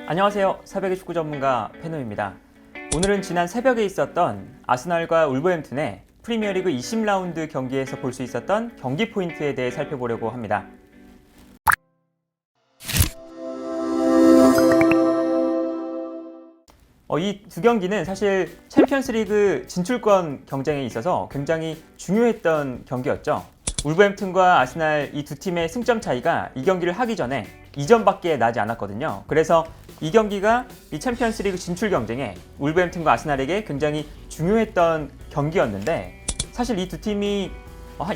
안녕하세요. 새벽의 축구 전문가 페노입니다. 오늘은 지난 새벽에 있었던 아스날과 울버햄튼의 프리미어리그 20라운드 경기에서 볼 수 있었던 경기 포인트에 대해 살펴보려고 합니다. 이 두 경기는 사실 챔피언스리그 진출권 경쟁에 있어서 굉장히 중요했던 경기였죠. 울버햄튼과 아스날 이 두 팀의 승점 차이가 이 경기를 하기 전에 2점밖에 나지 않았거든요. 그래서 이 경기가 이 챔피언스리그 진출 경쟁에 울버햄튼과 아스날에게 굉장히 중요했던 경기였는데, 사실 이 두 팀이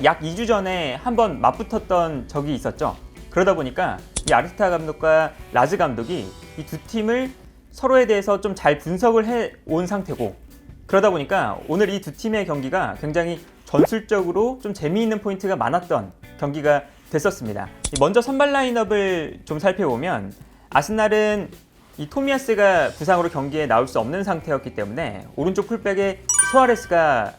약 2주 전에 한번 맞붙었던 적이 있었죠. 그러다 보니까 이 아르테타 감독과 라즈 감독이 이 두 팀을 서로에 대해서 좀 잘 분석을 해온 상태고, 그러다 보니까 오늘 이 두 팀의 경기가 굉장히 전술적으로 좀 재미있는 포인트가 많았던 경기가 됐었습니다. 먼저 선발 라인업을 좀 살펴보면 아스날은 이 토미야스가 부상으로 경기에 나올 수 없는 상태였기 때문에 오른쪽 풀백에 수아레스가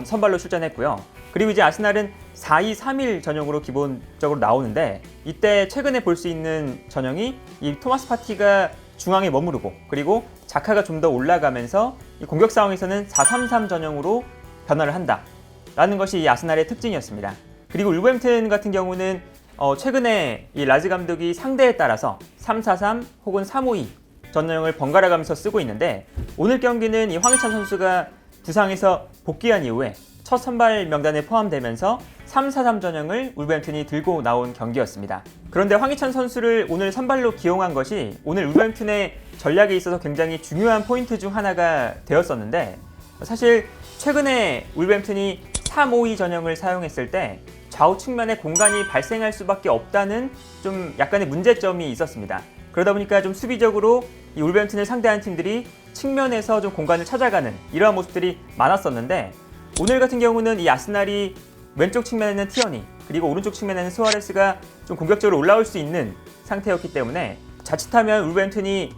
선발로 출전했고요. 그리고 이제 아스날은 4-2-3-1 전형으로 기본적으로 나오는데, 이때 최근에 볼 수 있는 전형이 이 토마스 파티가 중앙에 머무르고, 그리고 자카가 좀 더 올라가면서 이 공격 상황에서는 4-3-3 전형으로 변화를 한다라는 것이 이 아스날의 특징이었습니다. 그리고 울버햄튼 같은 경우는 최근에 이 라즈 감독이 상대에 따라서 3-4-3 혹은 3-5-2 전형을 번갈아 가면서 쓰고 있는데, 오늘 경기는 이 황희찬 선수가 부상에서 복귀한 이후에 첫 선발 명단에 포함되면서 3-4-3 전형을 울버햄튼이 들고 나온 경기였습니다. 그런데 황희찬 선수를 오늘 선발로 기용한 것이 오늘 울버햄튼의 전략에 있어서 굉장히 중요한 포인트 중 하나가 되었었는데, 사실 최근에 울버햄튼이 3-5-2 전형을 사용했을 때 좌우 측면에 공간이 발생할 수밖에 없다는 좀 약간의 문제점이 있었습니다. 그러다 보니까 좀 수비적으로 이 울버햄튼을 상대하는 팀들이 측면에서 좀 공간을 찾아가는 이러한 모습들이 많았었는데, 오늘 같은 경우는 이 아스날이 왼쪽 측면에는 티어니, 그리고 오른쪽 측면에는 수아레스가 좀 공격적으로 올라올 수 있는 상태였기 때문에 자칫하면 울버햄튼이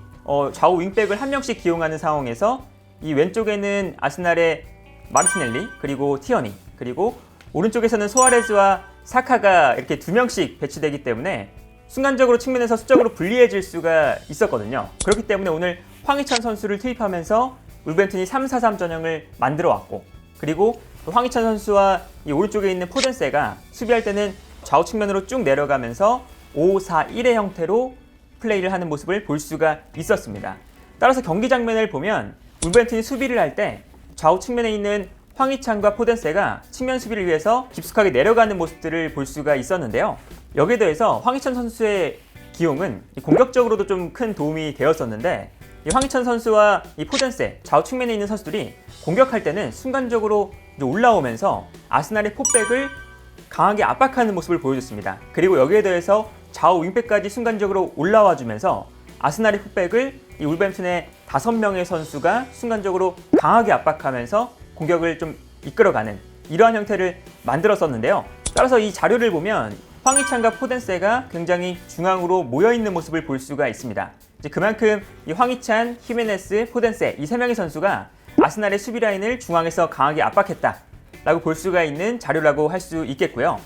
좌우 윙백을 한 명씩 기용하는 상황에서 이 왼쪽에는 아스날의 마르티넬리, 그리고 티어니, 그리고 오른쪽에서는 수아레스와 사카가 이렇게 두 명씩 배치되기 때문에 순간적으로 측면에서 수적으로 불리해질 수가 있었거든요. 그렇기 때문에 오늘 황희찬 선수를 투입하면서 울버햄튼이 3-4-3 전형을 만들어 왔고, 그리고 황희찬 선수와 이 오른쪽에 있는 포덴세가 수비할 때는 좌우 측면으로 쭉 내려가면서 5-4-1의 형태로 플레이를 하는 모습을 볼 수가 있었습니다. 따라서 경기 장면을 보면 울버햄튼이 수비를 할 때 좌우 측면에 있는 황희찬과 포덴세가 측면 수비를 위해서 깊숙하게 내려가는 모습들을 볼 수가 있었는데요. 여기에 더해서 황희찬 선수의 기용은 공격적으로도 좀 큰 도움이 되었었는데, 이 황희찬 선수와 이 포덴세, 좌우 측면에 있는 선수들이 공격할 때는 순간적으로 올라오면서 아스날의 포백을 강하게 압박하는 모습을 보여줬습니다. 그리고 여기에 더해서 좌우 윙백까지 순간적으로 올라와 주면서 아스날의 포백을 이 울버햄튼의 5명의 선수가 순간적으로 강하게 압박하면서 공격을 좀 이끌어가는 이러한 형태를 만들었었는데요. 따라서 이 자료를 보면 황희찬과 포덴세가 굉장히 중앙으로 모여있는 모습을 볼 수가 있습니다. 이제 그만큼 이 황희찬, 히메네스, 포덴세 이 3명의 선수가 아스날의 수비 라인을 중앙에서 강하게 압박했다라고 볼 수가 있는 자료라고 할 수 있겠고요.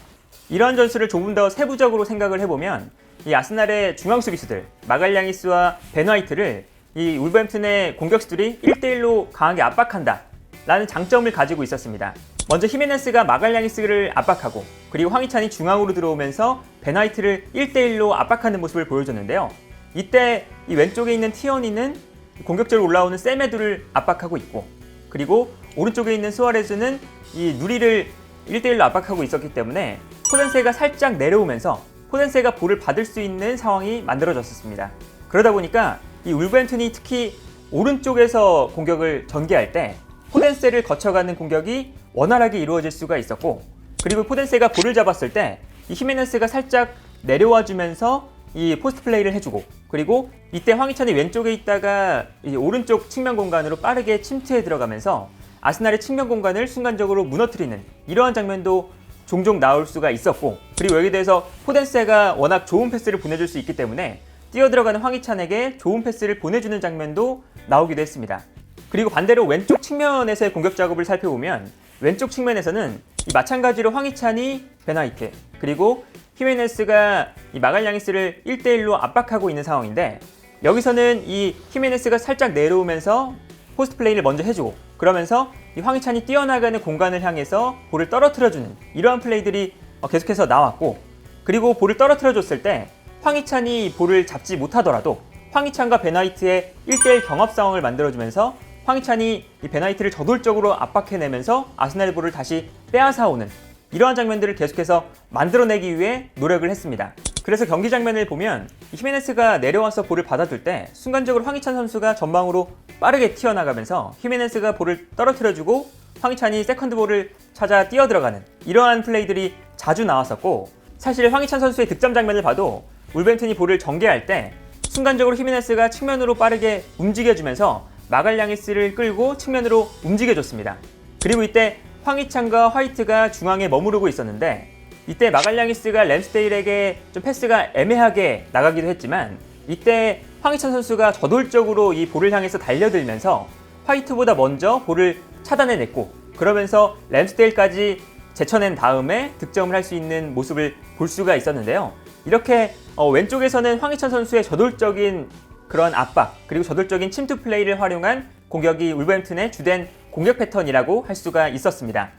이러한 전술을 조금 더 세부적으로 생각을 해보면 이 아스날의 중앙 수비수들 마갈량이스와 벤 화이트를 이 울버햄튼의 공격수들이 1대1로 강하게 압박한다라는 장점을 가지고 있었습니다. 먼저 히메네스가 마갈량이스를 압박하고, 그리고 황희찬이 중앙으로 들어오면서 벤 화이트를 1대1로 압박하는 모습을 보여줬는데요. 이때 이 왼쪽에 있는 티어니는 공격적으로 올라오는 세메두를 압박하고 있고, 그리고 오른쪽에 있는 수아레스는 이 누리를 1대1로 압박하고 있었기 때문에 포덴세가 살짝 내려오면서 포덴세가 볼을 받을 수 있는 상황이 만들어졌었습니다. 그러다 보니까 이 울버햄튼이 특히 오른쪽에서 공격을 전개할 때 포덴세를 거쳐가는 공격이 원활하게 이루어질 수가 있었고, 그리고 포덴세가 볼을 잡았을 때 이 히메네스가 살짝 내려와 주면서 이 포스트 플레이를 해주고, 그리고 이때 황희찬이 왼쪽에 있다가 이 오른쪽 측면 공간으로 빠르게 침투해 들어가면서 아스날의 측면 공간을 순간적으로 무너뜨리는 이러한 장면도 종종 나올 수가 있었고, 그리고 여기에 대해서 포덴세가 워낙 좋은 패스를 보내줄 수 있기 때문에 뛰어들어가는 황희찬에게 좋은 패스를 보내주는 장면도 나오기도 했습니다. 그리고 반대로 왼쪽 측면에서의 공격 작업을 살펴보면 왼쪽 측면에서는 마찬가지로 황희찬이 벤 화이트, 그리고 히메네스가 이 마갈량이스를 1대1로 압박하고 있는 상황인데, 여기서는 이 히메네스가 살짝 내려오면서 포스트 플레이를 먼저 해주고, 그러면서 이 황희찬이 뛰어나가는 공간을 향해서 볼을 떨어뜨려주는 이러한 플레이들이 계속해서 나왔고, 그리고 볼을 떨어뜨려줬을 때 황희찬이 볼을 잡지 못하더라도 황희찬과 베나이트의 1대1 경합 상황을 만들어주면서 황희찬이 이 베나이트를 저돌적으로 압박해내면서 아스날의 볼을 다시 빼앗아오는 이러한 장면들을 계속해서 만들어내기 위해 노력을 했습니다. 그래서 경기 장면을 보면 히메네스가 내려와서 볼을 받아둘 때 순간적으로 황희찬 선수가 전방으로 빠르게 튀어나가면서 히메네스가 볼을 떨어뜨려주고 황희찬이 세컨드 볼을 찾아 뛰어들어가는 이러한 플레이들이 자주 나왔었고, 사실 황희찬 선수의 득점 장면을 봐도 울버햄튼이 볼을 전개할 때 순간적으로 히메네스가 측면으로 빠르게 움직여주면서 마갈량이스를 끌고 측면으로 움직여줬습니다. 그리고 이때 황희찬과 화이트가 중앙에 머무르고 있었는데, 이때 마갈량이스가 램스데일에게 좀 패스가 애매하게 나가기도 했지만, 이때 황희찬 선수가 저돌적으로 이 볼을 향해서 달려들면서 화이트보다 먼저 볼을 차단해냈고, 그러면서 램스데일까지 제쳐낸 다음에 득점을 할 수 있는 모습을 볼 수가 있었는데요. 이렇게 왼쪽에서는 황희찬 선수의 저돌적인 그런 압박, 그리고 저돌적인 침투 플레이를 활용한 공격이 울버햄튼의 주된 공격 패턴이라고 할 수가 있었습니다.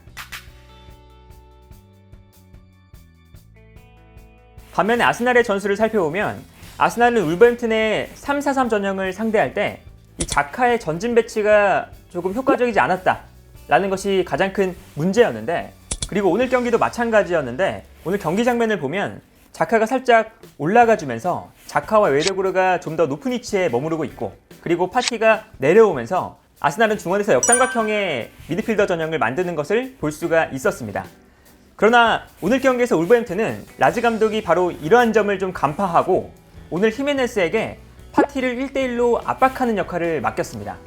반면에 아스날의 전술을 살펴보면, 아스날은 울버햄튼의 3-4-3 전형을 상대할 때 이 자카의 전진 배치가 조금 효과적이지 않았다라는 것이 가장 큰 문제였는데, 그리고 오늘 경기도 마찬가지였는데, 오늘 경기 장면을 보면 자카가 살짝 올라가주면서 자카와 웨데구르가 좀 더 높은 위치에 머무르고 있고, 그리고 파티가 내려오면서 아스날은 중원에서 역삼각형의 미드필더 전형을 만드는 것을 볼 수가 있었습니다. 그러나 오늘 경기에서 울버햄튼은 라즈 감독이 바로 이러한 점을 좀 간파하고 오늘 히메네스에게 파티를 1대1로 압박하는 역할을 맡겼습니다.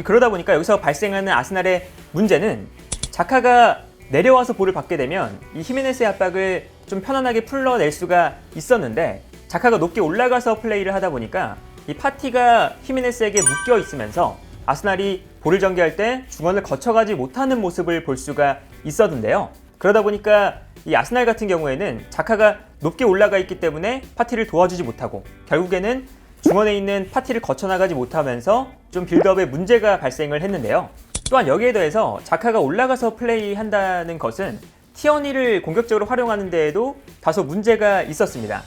그러다 보니까 여기서 발생하는 아스날의 문제는, 자카가 내려와서 볼을 받게 되면 이 히메네스의 압박을 좀 편안하게 풀러낼 수가 있었는데, 자카가 높게 올라가서 플레이를 하다 보니까 이 파티가 히메네스에게 묶여 있으면서 아스날이 볼을 전개할 때 중원을 거쳐가지 못하는 모습을 볼 수가 있었는데요. 그러다 보니까 이 아스날 같은 경우에는 자카가 높게 올라가 있기 때문에 파티를 도와주지 못하고, 결국에는 중원에 있는 파티를 거쳐나가지 못하면서 좀 빌드업에 문제가 발생을 했는데요. 또한 여기에 더해서 자카가 올라가서 플레이한다는 것은 티어니를 공격적으로 활용하는 데에도 다소 문제가 있었습니다.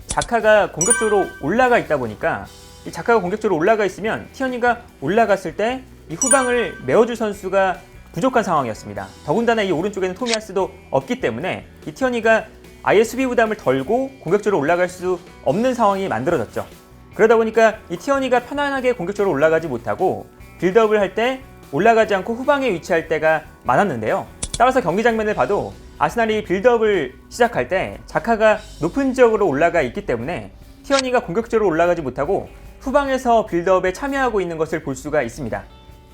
자카가 공격적으로 올라가 있다 보니까, 이 자카가 공격적으로 올라가 있으면 티어니가 올라갔을 때 이 후방을 메워줄 선수가 부족한 상황이었습니다. 더군다나 이 오른쪽에는 토미야스도 없기 때문에 이 티어니가 아예 수비 부담을 덜고 공격적으로 올라갈 수 없는 상황이 만들어졌죠. 그러다 보니까 이 티어니가 편안하게 공격적으로 올라가지 못하고 빌드업을 할 때 올라가지 않고 후방에 위치할 때가 많았는데요. 따라서 경기 장면을 봐도 아스날이 빌드업을 시작할 때 자카가 높은 지역으로 올라가 있기 때문에 티어니가 공격적으로 올라가지 못하고 후방에서 빌드업에 참여하고 있는 것을 볼 수가 있습니다.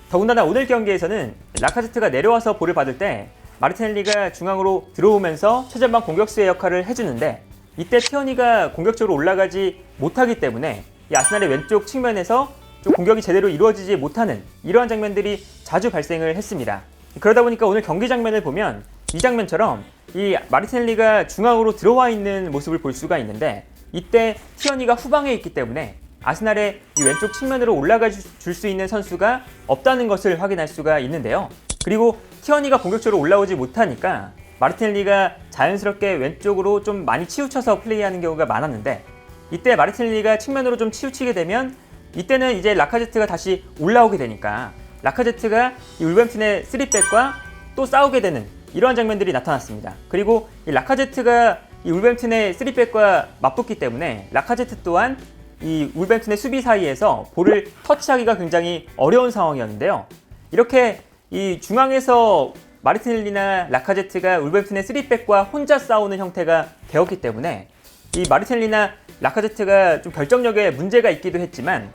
더군다나 오늘 경기에서는 라카제트가 내려와서 볼을 받을 때 마르티넬리가 중앙으로 들어오면서 최전방 공격수의 역할을 해주는데, 이때 티어니가 공격적으로 올라가지 못하기 때문에 이 아스날의 왼쪽 측면에서 좀 공격이 제대로 이루어지지 못하는 이러한 장면들이 자주 발생을 했습니다. 그러다 보니까 오늘 경기 장면을 보면 이 장면처럼 이 마르티넬리가 중앙으로 들어와 있는 모습을 볼 수가 있는데, 이때 티어니가 후방에 있기 때문에 아스날의 이 왼쪽 측면으로 올라가 줄 수 있는 선수가 없다는 것을 확인할 수가 있는데요. 그리고 티어니가 공격적으로 올라오지 못하니까 마르티넬리가 자연스럽게 왼쪽으로 좀 많이 치우쳐서 플레이하는 경우가 많았는데, 이때 마르티넬리가 측면으로 좀 치우치게 되면 이때는 이제 라카제트가 다시 올라오게 되니까 라카제트가 이 울버햄튼의 3백과 또 싸우게 되는 이러한 장면들이 나타났습니다. 그리고 이 라카제트가 이 울버햄튼의 3백과 맞붙기 때문에 라카제트 또한 이 울버햄튼의 수비 사이에서 볼을 터치하기가 굉장히 어려운 상황이었는데요. 이렇게 이 중앙에서 마르티넬리나 라카제트가 울버햄튼의 3백과 혼자 싸우는 형태가 되었기 때문에 이 마르티넬리나 라카제트가 좀 결정력에 문제가 있기도 했지만,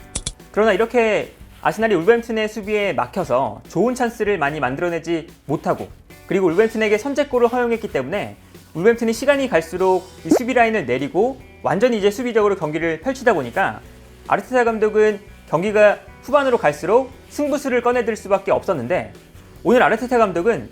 그러나 이렇게 아스날이 울버햄튼의 수비에 막혀서 좋은 찬스를 많이 만들어내지 못하고, 그리고 울버햄튼에게 선제골을 허용했기 때문에 울버햄튼이 시간이 갈수록 이 수비 라인을 내리고 완전히 이제 수비적으로 경기를 펼치다 보니까 아르테타 감독은 경기가 후반으로 갈수록 승부수를 꺼내들 수밖에 없었는데, 오늘 아르테타 감독은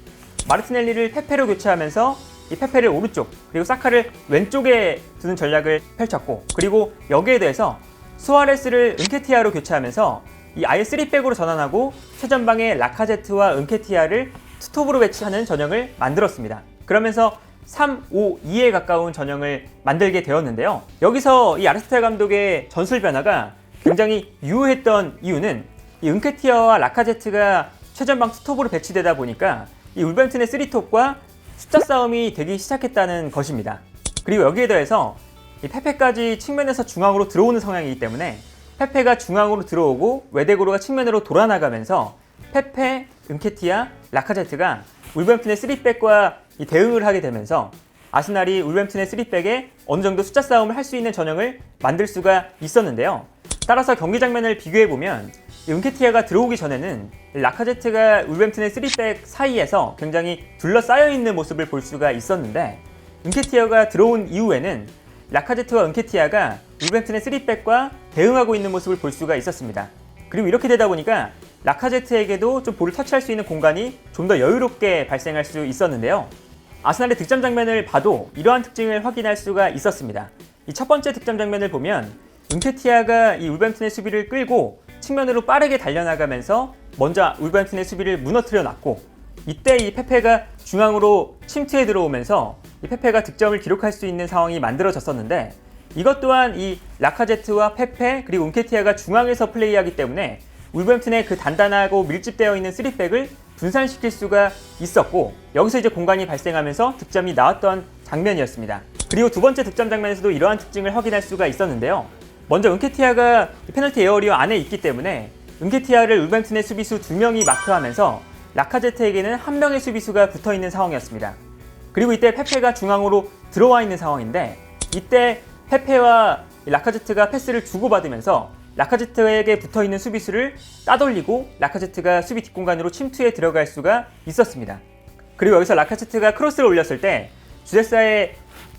마르티넬리를 페페로 교체하면서 이 페페를 오른쪽, 그리고 사카를 왼쪽에 두는 전략을 펼쳤고, 그리고 여기에 대해서 수아레스를 은케티아로 교체하면서 이 아예 3백으로 전환하고 최전방에 라카제트와 은케티아를 투톱으로 배치하는 전형을 만들었습니다. 그러면서 3-5-2에 가까운 전형을 만들게 되었는데요. 여기서 이 아르테타 감독의 전술 변화가 굉장히 유효했던 이유는 이 은케티아와 라카제트가 최전방 투톱으로 배치되다 보니까 이 울버햄튼의 3톱과 숫자 싸움이 되기 시작했다는 것입니다. 그리고 여기에 더해서 이 페페까지 측면에서 중앙으로 들어오는 성향이기 때문에 페페가 중앙으로 들어오고 외대고로가 측면으로 돌아나가면서 페페, 은케티아, 라카제트가 울버햄튼의 3백과 대응을 하게 되면서 아스날이 울버햄튼의 3백에 어느 정도 숫자 싸움을 할 수 있는 전형을 만들 수가 있었는데요. 따라서 경기 장면을 비교해보면 은케티아가 들어오기 전에는 라카제트가 울버햄튼의 3백 사이에서 굉장히 둘러싸여 있는 모습을 볼 수가 있었는데 은케티아가 들어온 이후에는 라카제트와 은케티아가 울버햄튼의 3백과 대응하고 있는 모습을 볼 수가 있었습니다. 그리고 이렇게 되다 보니까 라카제트에게도 좀 볼을 터치할 수 있는 공간이 좀 더 여유롭게 발생할 수 있었는데요. 아스날의 득점 장면을 봐도 이러한 특징을 확인할 수가 있었습니다. 이 첫 번째 득점 장면을 보면 은케티아가 이 울버햄튼의 수비를 끌고 측면으로 빠르게 달려나가면서 먼저 울버햄튼의 수비를 무너뜨려 놨고 이때 이 페페가 중앙으로 침투해 들어오면서 이 페페가 득점을 기록할 수 있는 상황이 만들어졌었는데 이것 또한 이 라카제트와 페페 그리고 은케티아가 중앙에서 플레이하기 때문에 울버햄튼의 그 단단하고 밀집되어 있는 3백을 분산시킬 수가 있었고 여기서 이제 공간이 발생하면서 득점이 나왔던 장면이었습니다. 그리고 두 번째 득점 장면에서도 이러한 특징을 확인할 수가 있었는데요. 먼저 은케티아가 페널티 에어리어 안에 있기 때문에 은케티아를 울버햄튼의 수비수 2명이 마크하면서 라카제트에게는 1명의 수비수가 붙어있는 상황이었습니다. 그리고 이때 페페가 중앙으로 들어와 있는 상황인데 이때 페페와 라카제트가 패스를 주고받으면서 라카제트에게 붙어있는 수비수를 따돌리고 라카제트가 수비 뒷공간으로 침투해 들어갈 수가 있었습니다. 그리고 여기서 라카제트가 크로스를 올렸을 때 주데사의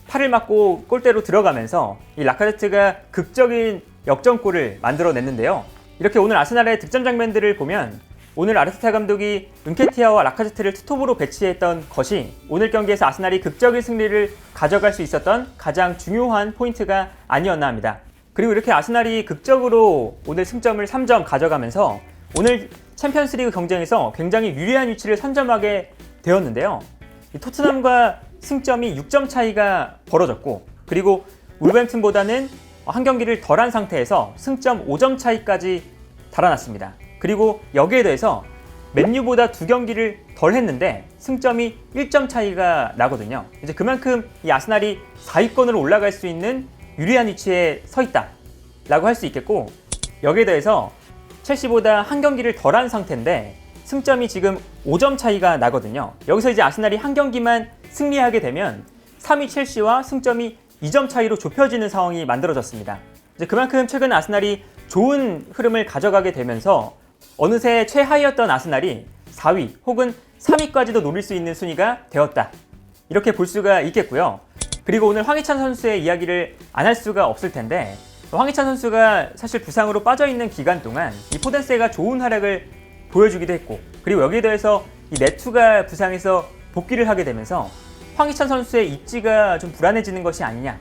팔을 맞고 골대로 들어가면서 이 라카제트가 극적인 역전골을 만들어냈는데요. 이렇게 오늘 아스날의 득점 장면들을 보면 오늘 아르테타 감독이 은케티아와 라카제트를 투톱으로 배치했던 것이 오늘 경기에서 아스날이 극적인 승리를 가져갈 수 있었던 가장 중요한 포인트가 아니었나 합니다. 그리고 이렇게 아스날이 극적으로 오늘 승점을 3점 가져가면서 오늘 챔피언스리그 경쟁에서 굉장히 유리한 위치를 선점하게 되었는데요. 이 토트넘과 승점이 6점 차이가 벌어졌고 그리고 울버햄튼보다는 한 경기를 덜한 상태에서 승점 5점 차이까지 달아났습니다. 그리고 여기에 대해서 맨유보다 2경기를 덜 했는데 승점이 1점 차이가 나거든요. 이제 그만큼 이 아스날이 4위권으로 올라갈 수 있는 유리한 위치에 서 있다 라고 할 수 있겠고 여기에 대해서 첼시보다 한 경기를 덜한 상태인데 승점이 지금 5점 차이가 나거든요. 여기서 이제 아스날이 한 경기만 승리하게 되면 3위 첼시와 승점이 2점 차이로 좁혀지는 상황이 만들어졌습니다. 이제 그만큼 최근 아스날이 좋은 흐름을 가져가게 되면서 어느새 최하위였던 아스날이 4위 혹은 3위까지도 노릴 수 있는 순위가 되었다. 이렇게 볼 수가 있겠고요. 그리고 오늘 황희찬 선수의 이야기를 안 할 수가 없을 텐데 황희찬 선수가 사실 부상으로 빠져있는 기간 동안 이 포덴세가 좋은 활약을 보여주기도 했고 그리고 여기에 더해서 이 네투가 부상해서 복귀를 하게 되면서 황희찬 선수의 입지가 좀 불안해지는 것이 아니냐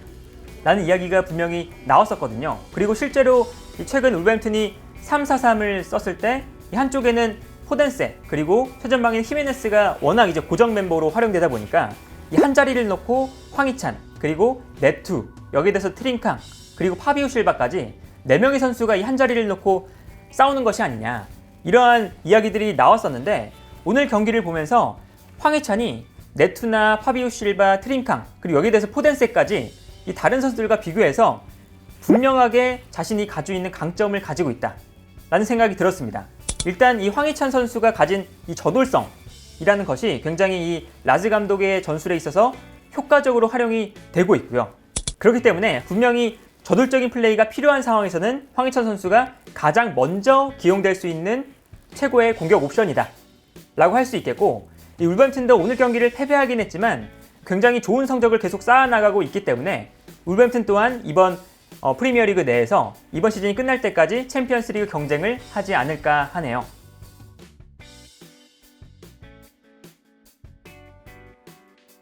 라는 이야기가 분명히 나왔었거든요. 그리고 실제로 최근 울버햄튼이 3-4-3을 썼을 때 이 한쪽에는 포덴세 그리고 최전방인 히메네스가 워낙 이제 고정 멤버로 활용되다 보니까 이 한 자리를 놓고 황희찬 그리고 네투 여기에 대해서 트링캉 그리고 파비우 실바까지 4명의 선수가 이 한 자리를 놓고 싸우는 것이 아니냐 이러한 이야기들이 나왔었는데 오늘 경기를 보면서 황희찬이 네투나 파비우 실바, 트링캉 그리고 여기에 대해서 포덴세까지 이 다른 선수들과 비교해서 분명하게 자신이 가지고 있는 강점을 가지고 있다 라는 생각이 들었습니다. 일단 이 황희찬 선수가 가진 이 저돌성이라는 것이 굉장히 이 라즈 감독의 전술에 있어서 효과적으로 활용이 되고 있고요. 그렇기 때문에 분명히 저돌적인 플레이가 필요한 상황에서는 황희찬 선수가 가장 먼저 기용될 수 있는 최고의 공격 옵션이다 라고 할 수 있겠고 이 울버햄튼도 오늘 경기를 패배하긴 했지만 굉장히 좋은 성적을 계속 쌓아나가고 있기 때문에 울버햄튼 또한 이번 프리미어리그 내에서 이번 시즌이 끝날 때까지 챔피언스리그 경쟁을 하지 않을까 하네요.